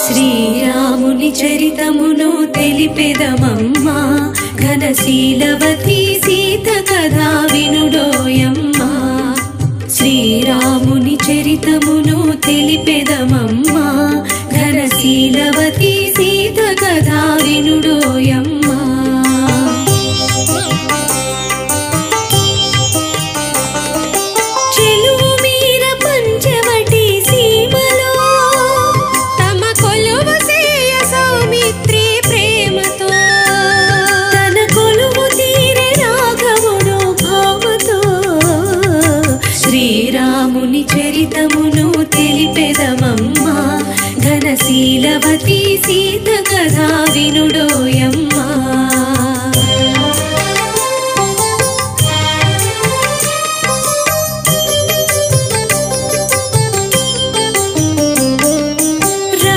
శ్రీరాముని చరితమును తెలిపెదమమ్మా ఘనశీలవతి సీత కథా వినుడోయమ్మా శ్రీరాముని చరితమును తెలిపెదమమ్మా ఘనశీలవతి సీత కథా వినుడోయమ్మా శ్రీరాముని చరితమును తెలిపెదమమ్మా ఘనశీలవతి సీత కథా వినుడోయమ్మా।